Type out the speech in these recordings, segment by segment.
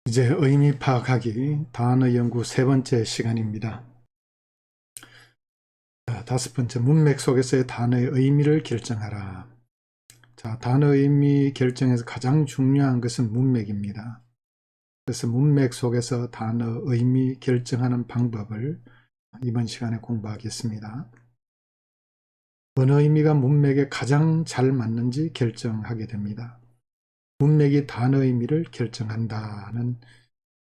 이제 의미 파악하기 단어 연구 세 번째 시간입니다. 다섯 번째, 문맥 속에서의 단어의 의미를 결정하라. 자, 단어 의미 결정에서 가장 중요한 것은 문맥입니다. 그래서 문맥 속에서 단어 의미 결정하는 방법을 이번 시간에 공부하겠습니다. 어느 의미가 문맥에 가장 잘 맞는지 결정하게 됩니다. 문맥이 단어 의미를 결정한다는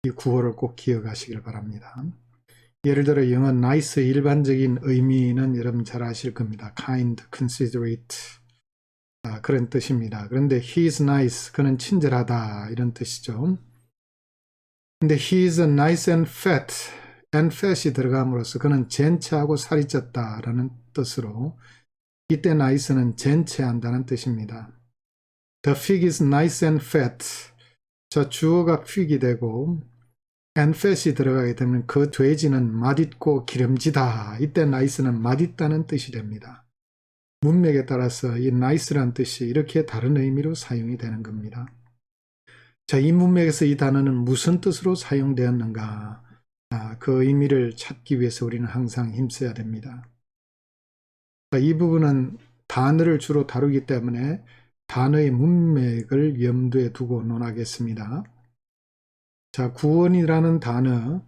이 구호를 꼭 기억하시길 바랍니다. 예를 들어 영어 nice 일반적인 의미는 여러분 잘 아실 겁니다. kind, considerate 그런 뜻입니다. 그런데 he is nice, 그는 친절하다 이런 뜻이죠. 근데 he is nice and fat, and fat이 들어감으로써 그는 젠체하고 살이 쪘다라는 뜻으로 이때 nice는 젠체한다는 뜻입니다. The pig is nice and fat. 자, 주어가 pig이 되고 and fat이 들어가게 되면 그 돼지는 맛있고 기름지다. 이때 nice는 맛있다는 뜻이 됩니다. 문맥에 따라서 이 nice란 뜻이 이렇게 다른 의미로 사용이 되는 겁니다. 자, 이 문맥에서 이 단어는 무슨 뜻으로 사용되었는가? 그 의미를 찾기 위해서 우리는 항상 힘써야 됩니다. 자, 이 부분은 단어를 주로 다루기 때문에 단어의 문맥을 염두에 두고 논하겠습니다. 자, 구원이라는 단어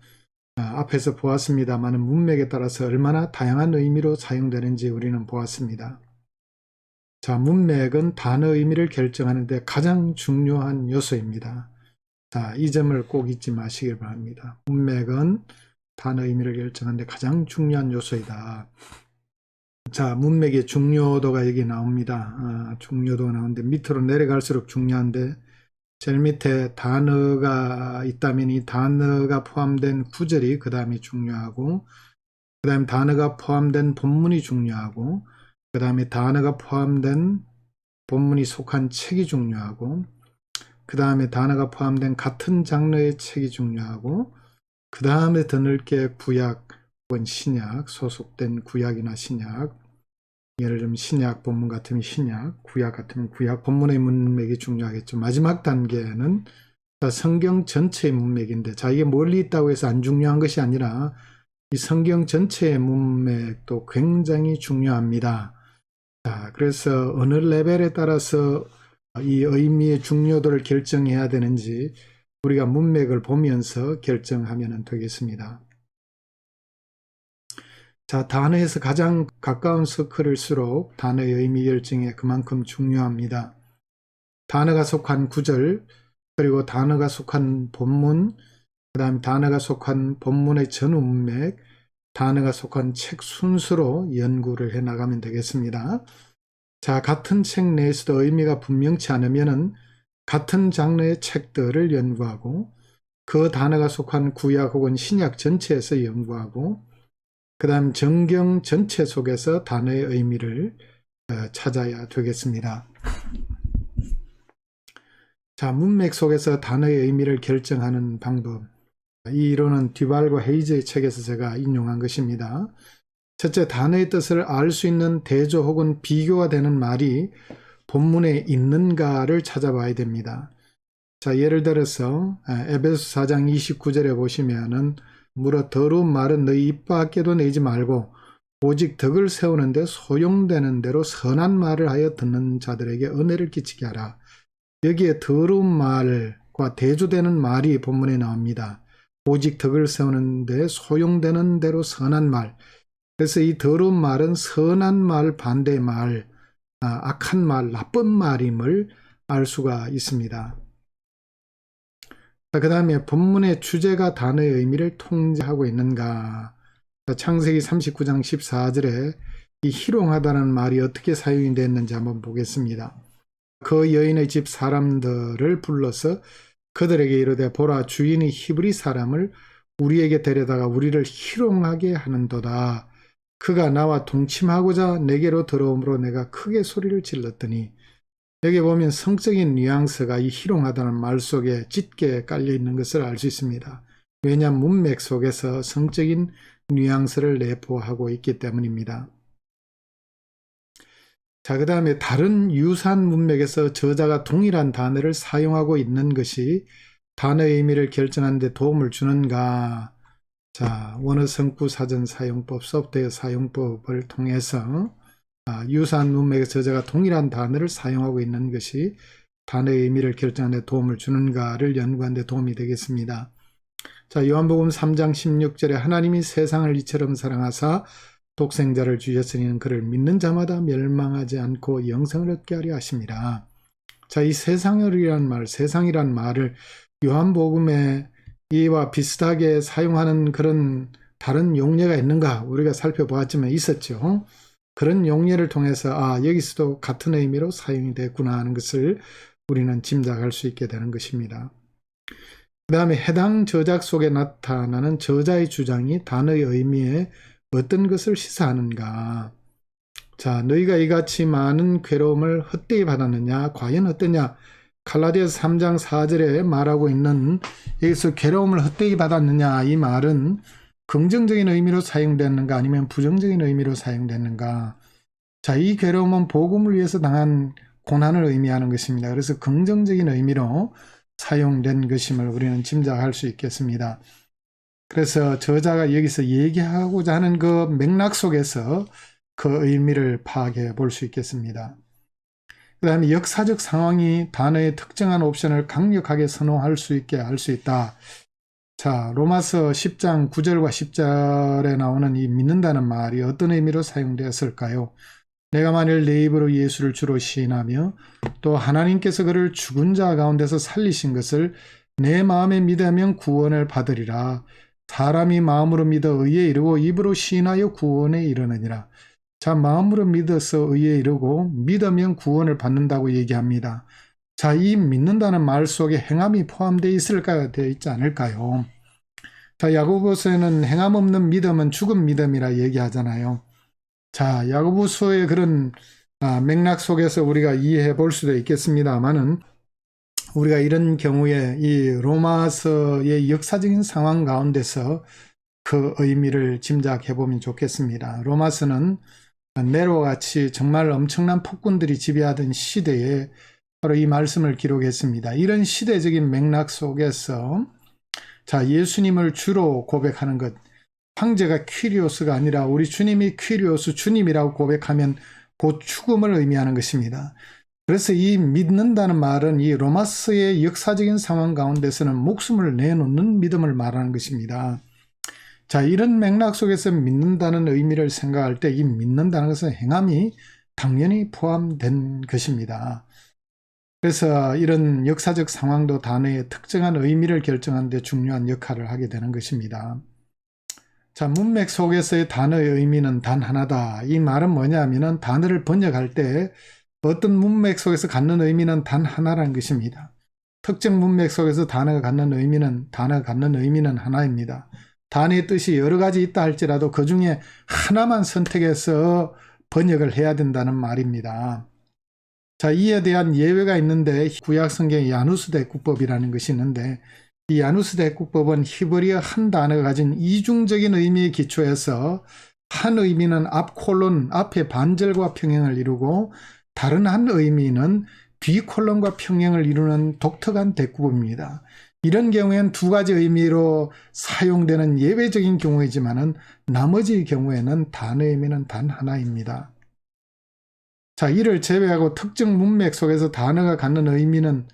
앞에서 보았습니다만 문맥에 따라서 얼마나 다양한 의미로 사용되는지 우리는 보았습니다. 자, 문맥은 단어 의미를 결정하는 데 가장 중요한 요소입니다. 자, 이 점을 꼭 잊지 마시길 바랍니다. 문맥은 단어 의미를 결정하는 데 가장 중요한 요소이다. 자, 문맥의 중요도가 여기 나옵니다. 중요도가 나오는데 밑으로 내려갈수록 중요한데 제일 밑에 단어가 있다면 이 단어가 포함된 구절이 그 다음에 중요하고 그 다음에 단어가 포함된 본문이 중요하고 그 다음에 단어가 포함된 본문이 속한 책이 중요하고 그 다음에 단어가 포함된 같은 장르의 책이 중요하고 그 다음에 더 넓게 구약 혹은 신약, 소속된 구약이나 신약, 예를 들면 신약 본문 같으면 신약, 구약 같으면 구약 본문의 문맥이 중요하겠죠. 마지막 단계는 성경 전체의 문맥인데, 자, 이게 멀리 있다고 해서 안 중요한 것이 아니라 이 성경 전체의 문맥도 굉장히 중요합니다. 자, 그래서 어느 레벨에 따라서 이 의미의 중요도를 결정해야 되는지 우리가 문맥을 보면서 결정하면 되겠습니다. 자, 단어에서 가장 가까운 서클일수록 단어의 의미 결정에 그만큼 중요합니다. 단어가 속한 구절, 그리고 단어가 속한 본문, 그 다음에 단어가 속한 본문의 전후 문맥, 단어가 속한 책 순서로 연구를 해 나가면 되겠습니다. 자, 같은 책 내에서도 의미가 분명치 않으면은 같은 장르의 책들을 연구하고 그 단어가 속한 구약 혹은 신약 전체에서 연구하고 그 다음 정경 전체 속에서 단어의 의미를 찾아야 되겠습니다. 자, 문맥 속에서 단어의 의미를 결정하는 방법. 이 이론은 듀발과 헤이즈의 책에서 제가 인용한 것입니다. 첫째, 단어의 뜻을 알 수 있는 대조 혹은 비교가 되는 말이 본문에 있는가를 찾아봐야 됩니다. 자, 예를 들어서 에베소 4장 29절에 보시면은 물어 더러운 말은 너희 입 밖에도 내지 말고 오직 덕을 세우는데 소용되는 대로 선한 말을 하여 듣는 자들에게 은혜를 끼치게 하라. 여기에 더러운 말과 대조되는 말이 본문에 나옵니다. 오직 덕을 세우는데 소용되는 대로 선한 말. 그래서 이 더러운 말은 선한 말 반대의 말, 악한 말, 나쁜 말임을 알 수가 있습니다. 그 다음에 본문의 주제가 단어의 의미를 통제하고 있는가. 창세기 39장 14절에 이 희롱하다는 말이 어떻게 사용이 됐는지 한번 보겠습니다. 그 여인의 집 사람들을 불러서 그들에게 이르되 보라 주인이 히브리 사람을 우리에게 데려다가 우리를 희롱하게 하는도다. 그가 나와 동침하고자 내게로 들어오므로 내가 크게 소리를 질렀더니 여기 보면 성적인 뉘앙스가 이 희롱하다는 말 속에 짙게 깔려 있는 것을 알 수 있습니다. 왜냐하면 문맥 속에서 성적인 뉘앙스를 내포하고 있기 때문입니다. 자, 그 다음에 다른 유사한 문맥에서 저자가 동일한 단어를 사용하고 있는 것이 단어의 의미를 결정하는 데 도움을 주는가? 자, 원어 성구 사전 사용법, 소프트웨어 사용법을 통해서 유사한 문맥의 저자가 동일한 단어를 사용하고 있는 것이 단어의 의미를 결정하는 데 도움을 주는가를 연구하는 데 도움이 되겠습니다. 자, 요한복음 3장 16절에 하나님이 세상을 이처럼 사랑하사 독생자를 주셨으니 그를 믿는 자마다 멸망하지 않고 영생을 얻게 하려 하심이라. 자, 이 세상이란 말을 요한복음에 이와 비슷하게 사용하는 그런 다른 용례가 있는가 우리가 살펴보았지만 있었죠. 그런 용례를 통해서 여기서도 같은 의미로 사용이 됐구나 하는 것을 우리는 짐작할 수 있게 되는 것입니다. 그 다음에 해당 저작 속에 나타나는 저자의 주장이 단어의 의미에 어떤 것을 시사하는가. 자, 너희가 이같이 많은 괴로움을 헛되이 받았느냐? 과연 어떠냐? 갈라디아서 3장 4절에 말하고 있는 여기서 괴로움을 헛되이 받았느냐? 이 말은 긍정적인 의미로 사용됐는가 아니면 부정적인 의미로 사용됐는가? 자, 이 괴로움은 복음을 위해서 당한 고난을 의미하는 것입니다. 그래서 긍정적인 의미로 사용된 것임을 우리는 짐작할 수 있겠습니다. 그래서 저자가 여기서 얘기하고자 하는 그 맥락 속에서 그 의미를 파악해 볼 수 있겠습니다. 그 다음에 역사적 상황이 단어의 특정한 옵션을 강력하게 선호할 수 있게 할 수 있다. 자, 로마서 10장 9절과 10절에 나오는 이 믿는다는 말이 어떤 의미로 사용되었을까요? 내가 만일 내 입으로 예수를 주로 시인하며 또 하나님께서 그를 죽은 자 가운데서 살리신 것을 내 마음에 믿으면 구원을 받으리라. 사람이 마음으로 믿어 의에 이르고 입으로 시인하여 구원에 이르느니라. 자, 마음으로 믿어서 의에 이르고 믿으면 구원을 받는다고 얘기합니다. 자, 이 믿는다는 말 속에 행함이 포함되어 있을까요? 되어 있지 않을까요? 자, 야고보서에는 행함 없는 믿음은 죽은 믿음이라 얘기하잖아요. 자, 야고보서의 그런 맥락 속에서 우리가 이해해 볼 수도 있겠습니다만은 우리가 이런 경우에 이 로마서의 역사적인 상황 가운데서 그 의미를 짐작해 보면 좋겠습니다. 로마서는 네로와 같이 정말 엄청난 폭군들이 지배하던 시대에 바로 이 말씀을 기록했습니다. 이런 시대적인 맥락 속에서 자, 예수님을 주로 고백하는 것, 황제가 퀴리오스가 아니라 우리 주님이 퀴리오스 주님이라고 고백하면 곧 죽음을 의미하는 것입니다. 그래서 이 믿는다는 말은 이 로마서의 역사적인 상황 가운데서는 목숨을 내놓는 믿음을 말하는 것입니다. 자, 이런 맥락 속에서 믿는다는 의미를 생각할 때 이 믿는다는 것은 행함이 당연히 포함된 것입니다. 그래서 이런 역사적 상황도 단어의 특정한 의미를 결정하는 데 중요한 역할을 하게 되는 것입니다. 자, 문맥 속에서의 단어의 의미는 단 하나다. 이 말은 뭐냐면은 단어를 번역할 때 어떤 문맥 속에서 갖는 의미는 단 하나라는 것입니다. 특정 문맥 속에서 단어가 갖는 의미는 하나입니다. 단어의 뜻이 여러 가지 있다 할지라도 그 중에 하나만 선택해서 번역을 해야 된다는 말입니다. 자, 이에 대한 예외가 있는데 구약 성경에 야누스 대꾸법이라는 것이 있는데 이 야누스 대꾸법은 히브리어 한 단어가 가진 이중적인 의미에 기초해서 한 의미는 앞 콜론, 앞에 반절과 평행을 이루고 다른 한 의미는 뒤 콜론과 평행을 이루는 독특한 대꾸법입니다. 이런 경우에는 두 가지 의미로 사용되는 예외적인 경우이지만은 나머지 경우에는 단어의 의미는 단 하나입니다. 자, 이를 제외하고 특정 문맥 속에서 단어가 갖는 의미는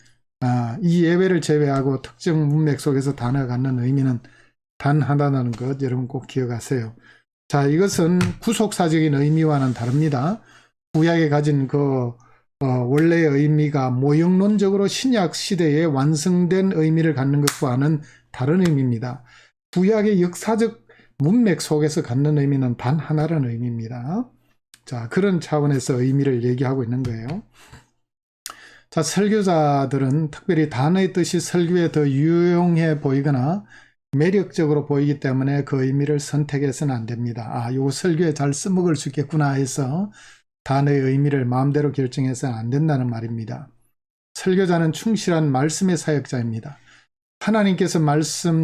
이 예외를 제외하고 특정 문맥 속에서 단어가 갖는 의미는 단 하나라는 것 여러분 꼭 기억하세요. 자, 이것은 구속사적인 의미와는 다릅니다. 구약에 가진 그 원래의 의미가 모형론적으로 신약 시대에 완성된 의미를 갖는 것과는 다른 의미입니다. 구약의 역사적 문맥 속에서 갖는 의미는 단 하나라는 의미입니다. 자, 그런 차원에서 의미를 얘기하고 있는 거예요. 자, 설교자들은 특별히 단어의 뜻이 설교에 더 유용해 보이거나 매력적으로 보이기 때문에 그 의미를 선택해서는 안 됩니다. 요 설교에 잘 써먹을 수 있겠구나 해서 단어의 의미를 마음대로 결정해서는 안 된다는 말입니다. 설교자는 충실한 말씀의 사역자입니다. 하나님께서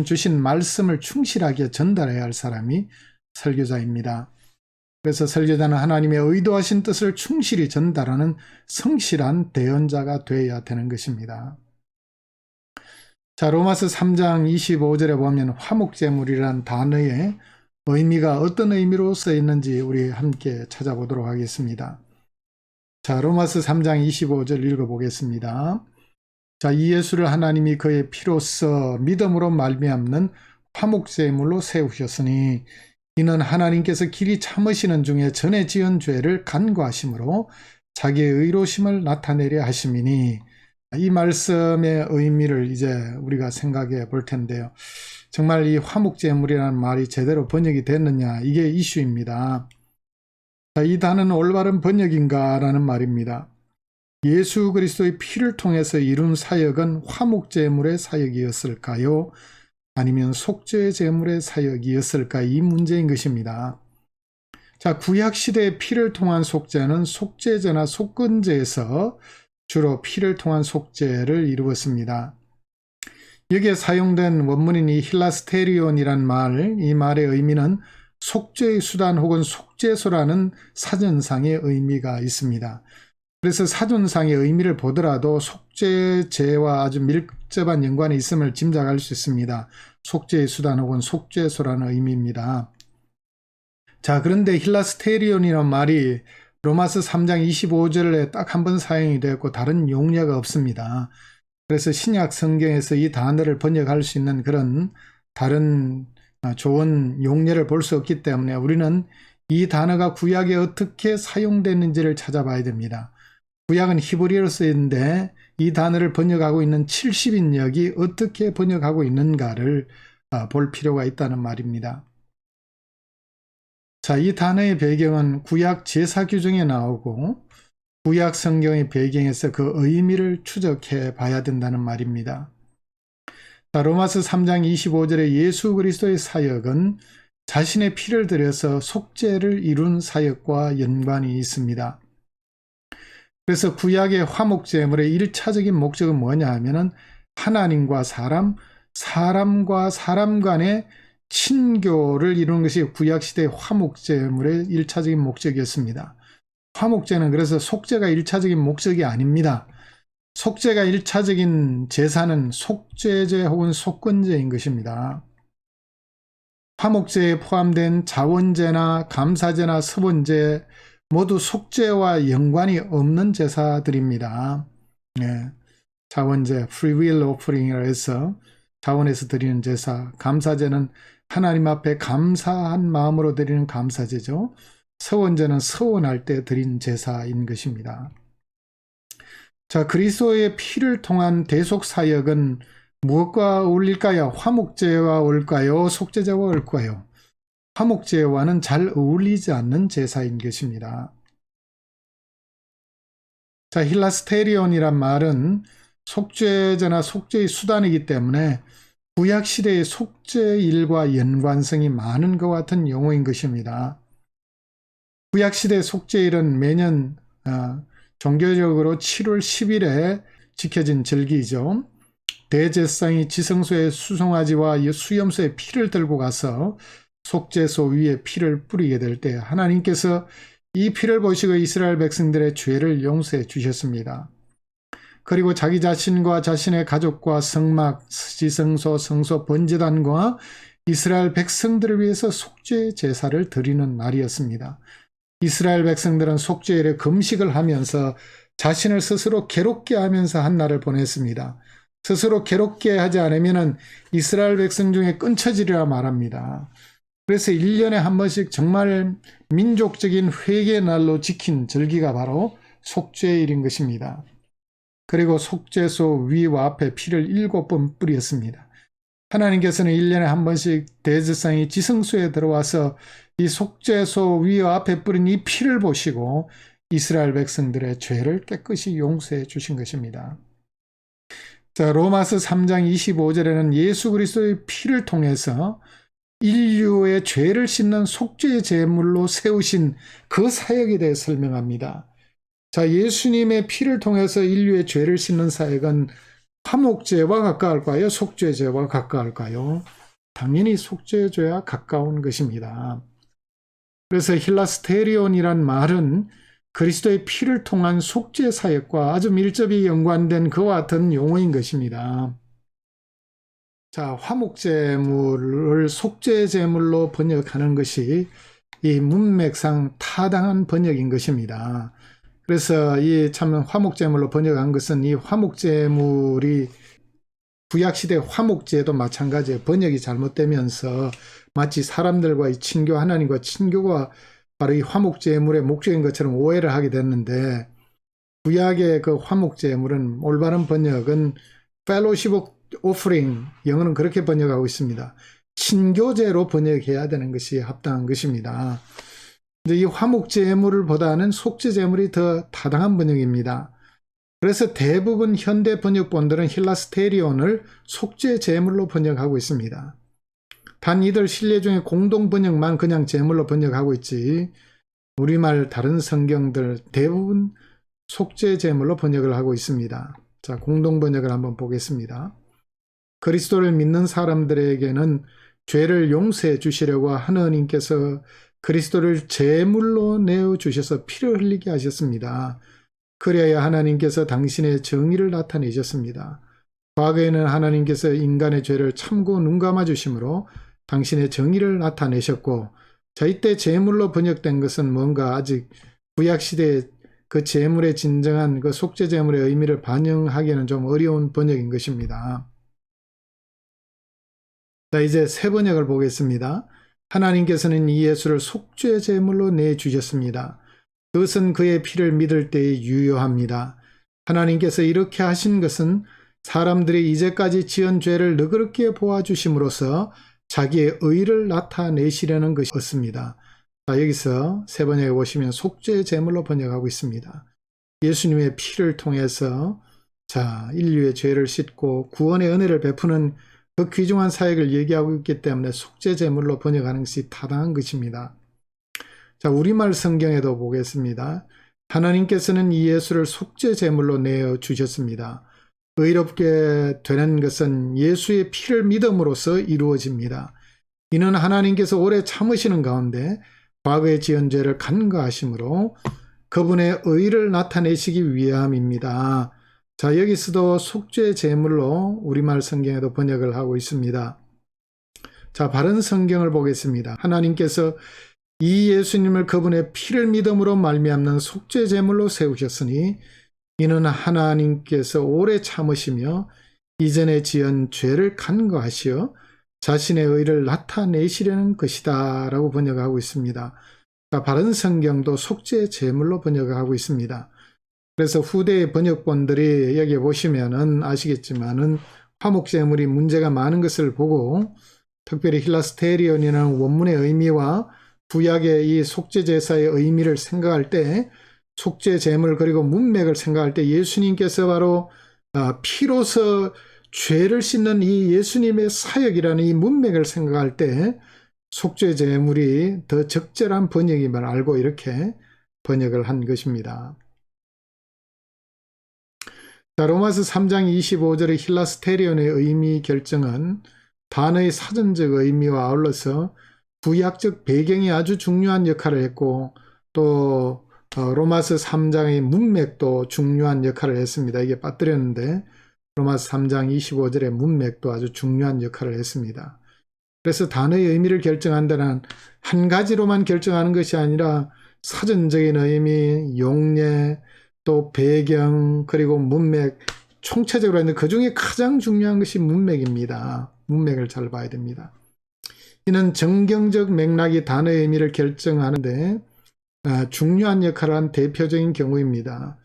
주신 말씀을 충실하게 전달해야 할 사람이 설교자입니다. 그래서 설교자는 하나님의 의도하신 뜻을 충실히 전달하는 성실한 대언자가 되어야 되는 것입니다. 자, 로마서 3장 25절에 보면 화목제물이란 단어의 의미가 어떤 의미로 쓰여 있는지 우리 함께 찾아보도록 하겠습니다. 자, 로마서 3장 25절 읽어보겠습니다. 자, 이 예수를 하나님이 그의 피로써 믿음으로 말미암는 화목제물로 세우셨으니 이는 하나님께서 길이 참으시는 중에 전에 지은 죄를 간구하심으로 자기의 의로심을 나타내려 하심이니, 이 말씀의 의미를 이제 우리가 생각해 볼 텐데요. 정말 이 화목제물이라는 말이 제대로 번역이 됐느냐, 이게 이슈입니다. 자, 이 단어는 올바른 번역인가 라는 말입니다. 예수 그리스도의 피를 통해서 이룬 사역은 화목제물의 사역이었을까요? 아니면 속죄제물의 사역이었을까? 이 문제인 것입니다. 자, 구약시대의 피를 통한 속죄는 속죄제나 속건제에서 주로 피를 통한 속죄를 이루었습니다. 여기에 사용된 원문인 이 힐라스테리온이란 말, 이 말의 의미는 속죄의 수단 혹은 속죄소라는 사전상의 의미가 있습니다. 그래서 사전상의 의미를 보더라도 속죄제와 아주 밀접한 연관이 있음을 짐작할 수 있습니다. 속죄의 수단 혹은 속죄소라는 의미입니다. 자, 그런데 힐라스테리온이라는 말이 로마서 3장 25절에 딱 한 번 사용이 되었고 다른 용례가 없습니다. 그래서 신약 성경에서 이 단어를 번역할 수 있는 그런 다른 좋은 용례를 볼 수 없기 때문에 우리는 이 단어가 구약에 어떻게 사용됐는지를 찾아봐야 됩니다. 구약은 히브리어로 쓰이는데 이 단어를 번역하고 있는 70인역이 어떻게 번역하고 있는가를 볼 필요가 있다는 말입니다. 자, 이 단어의 배경은 구약 제사 규정에 나오고 구약 성경의 배경에서 그 의미를 추적해 봐야 된다는 말입니다. 자, 로마서 3장 25절에 예수 그리스도의 사역은 자신의 피를 들여서 속죄를 이룬 사역과 연관이 있습니다. 그래서 구약의 화목제물의 1차적인 목적은 뭐냐 하면은 하나님과 사람과 사람 간의 친교를 이루는 것이 구약시대의 화목제물의 1차적인 목적이었습니다. 화목제는 그래서 속죄가 1차적인 목적이 아닙니다. 속죄가 1차적인 제사는 속죄제 혹은 속건제인 것입니다. 화목제에 포함된 자원제나 감사제나 서번제 모두 속죄와 연관이 없는 제사들입니다. 네. 자원제, free will offering이라 해서 자원에서 드리는 제사, 감사제는 하나님 앞에 감사한 마음으로 드리는 감사제죠. 서원제는 서원할 때 드린 제사인 것입니다. 자, 그리스도의 피를 통한 대속사역은 무엇과 어울릴까요? 화목제와 어울릴까요? 속죄제와 어울릴까요? 화목제와는 잘 어울리지 않는 제사인 것입니다. 자, 힐라스테리온이란 말은 속죄제나 속죄의 수단이기 때문에 구약시대의 속죄일과 연관성이 많은 것 같은 용어인 것입니다. 구약시대 속죄일은 매년 종교적으로 7월 10일에 지켜진 절기이죠. 대제사장이 지성소의 수송아지와 수염소의 피를 들고 가서 속죄소 위에 피를 뿌리게 될 때 하나님께서 이 피를 보시고 이스라엘 백성들의 죄를 용서해 주셨습니다. 그리고 자기 자신과 자신의 가족과 성막, 지성소, 성소, 번제단과 이스라엘 백성들을 위해서 속죄 제사를 드리는 날이었습니다. 이스라엘 백성들은 속죄일에 금식을 하면서 자신을 스스로 괴롭게 하면서 한 날을 보냈습니다. 스스로 괴롭게 하지 않으면 이스라엘 백성 중에 끊쳐지리라 말합니다. 그래서 1년에 한 번씩 정말 민족적인 회개의 날로 지킨 절기가 바로 속죄일인 것입니다. 그리고 속죄소 위와 앞에 피를 7번 뿌렸습니다. 하나님께서는 1년에 한 번씩 대제사장이 지성소에 들어와서 이 속죄소 위와 앞에 뿌린 이 피를 보시고 이스라엘 백성들의 죄를 깨끗이 용서해 주신 것입니다. 자, 로마서 3장 25절에는 예수 그리스도의 피를 통해서 인류의 죄를 씻는 속죄 제물로 세우신 그 사역에 대해 설명합니다. 자, 예수님의 피를 통해서 인류의 죄를 씻는 사역은 화목제와 가까울까요? 속죄제와 가까울까요? 당연히 속죄제와 가까운 것입니다. 그래서 힐라스테리온이란 말은 그리스도의 피를 통한 속죄 사역과 아주 밀접히 연관된 그와 같은 용어인 것입니다. 자, 화목제물을 속죄제물로 번역하는 것이 이 문맥상 타당한 번역인 것입니다. 그래서 이 참 화목제물로 번역한 것은 이 화목제물이 구약시대 화목제도 마찬가지예요. 번역이 잘못되면서 마치 사람들과의 친교, 하나님과 친교가 바로 이 화목제물의 목적인 것처럼 오해를 하게 됐는데, 구약의 그 화목제물은 올바른 번역은 fellowship offering, 영어는 그렇게 번역하고 있습니다. 친교제로 번역해야 되는 것이 합당한 것입니다. 근데 이 화목제물을 보다는 속죄제물이 더 타당한 번역입니다. 그래서 대부분 현대 번역본들은 힐라스테리온을 속죄제물로 번역하고 있습니다. 단 이들 신뢰 중에 공동 번역만 그냥 제물로 번역하고 있지, 우리말 다른 성경들 대부분 속죄제물로 번역을 하고 있습니다. 자, 공동 번역을 한번 보겠습니다. 그리스도를 믿는 사람들에게는 죄를 용서해 주시려고 하느님께서 그리스도를 제물로 내어주셔서 피를 흘리게 하셨습니다. 그래야 하나님께서 당신의 정의를 나타내셨습니다. 과거에는 하나님께서 인간의 죄를 참고 눈감아 주심으로 당신의 정의를 나타내셨고, 저희 때 제물로 번역된 것은 뭔가 아직 구약시대의 그 제물의 진정한 그 속죄제물의 의미를 반영하기에는 좀 어려운 번역인 것입니다. 자, 이제 새 번역을 보겠습니다. 하나님께서는 이 예수를 속죄제물로 내주셨습니다. 그것은 그의 피를 믿을 때에 유효합니다. 하나님께서 이렇게 하신 것은 사람들이 이제까지 지은 죄를 너그럽게 보아주심으로써 자기의 의를 나타내시려는 것이었습니다. 자, 여기서 새 번역에 보시면 속죄제물로 번역하고 있습니다. 예수님의 피를 통해서 인류의 죄를 씻고 구원의 은혜를 베푸는 그 귀중한 사역을 얘기하고 있기 때문에 속죄제물로 번역하는 것이 타당한 것입니다. 자, 우리말 성경에도 보겠습니다. 하나님께서는 이 예수를 속죄제물로 내어 주셨습니다. 의롭게 되는 것은 예수의 피를 믿음으로써 이루어집니다. 이는 하나님께서 오래 참으시는 가운데 과거에 지은 죄를 간과하심으로 그분의 의를 나타내시기 위함입니다. 자, 여기서도 속죄제물로 우리말 성경에도 번역을 하고 있습니다. 자, 바른 성경을 보겠습니다. 하나님께서 이 예수님을 그분의 피를 믿음으로 말미암는 속죄제물로 세우셨으니 이는 하나님께서 오래 참으시며 이전에 지은 죄를 간과하시어 자신의 의를 나타내시려는 것이다 라고 번역하고 있습니다. 자, 바른 성경도 속죄제물로 번역하고 있습니다. 그래서 후대의 번역본들이 여기 보시면은 아시겠지만은 화목제물이 문제가 많은 것을 보고, 특별히 힐라스테리온이라는 원문의 의미와 구약의 이 속죄제사의 의미를 생각할 때, 속죄제물 그리고 문맥을 생각할 때 예수님께서 바로 피로서 죄를 씻는 이 예수님의 사역이라는 이 문맥을 생각할 때 속죄제물이 더 적절한 번역임을 알고 이렇게 번역을 한 것입니다. 자, 로마서 3장 25절의 힐라스테리온의 의미 결정은 단어의 사전적 의미와 아울러서 구약적 배경이 아주 중요한 역할을 했고, 또 로마서 3장의 문맥도 중요한 역할을 했습니다. 이게 빠뜨렸는데 로마서 3장 25절의 문맥도 아주 중요한 역할을 했습니다. 그래서 단어의 의미를 결정한다는 한 가지로만 결정하는 것이 아니라 사전적인 의미, 용례, 또 배경, 그리고 문맥, 총체적으로 했는데 그 중에 가장 중요한 것이 문맥입니다. 문맥을 잘 봐야 됩니다. 이는 정경적 맥락이 단어의 의미를 결정하는데 중요한 역할을 한 대표적인 경우입니다.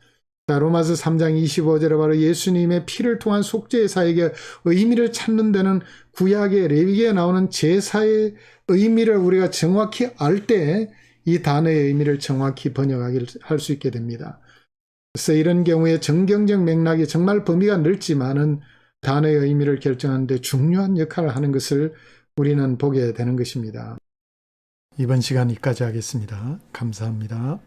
자, 로마서 3장 25절에 바로 예수님의 피를 통한 속죄사에게 의미를 찾는 데는 구약의 레위기에 나오는 제사의 의미를 우리가 정확히 알 때 이 단어의 의미를 정확히 번역할 수 있게 됩니다. 그래서 이런 경우에 정경적 맥락이 정말 범위가 넓지만은 단어의 의미를 결정하는 데 중요한 역할을 하는 것을 우리는 보게 되는 것입니다. 이번 시간 여기까지 하겠습니다. 감사합니다.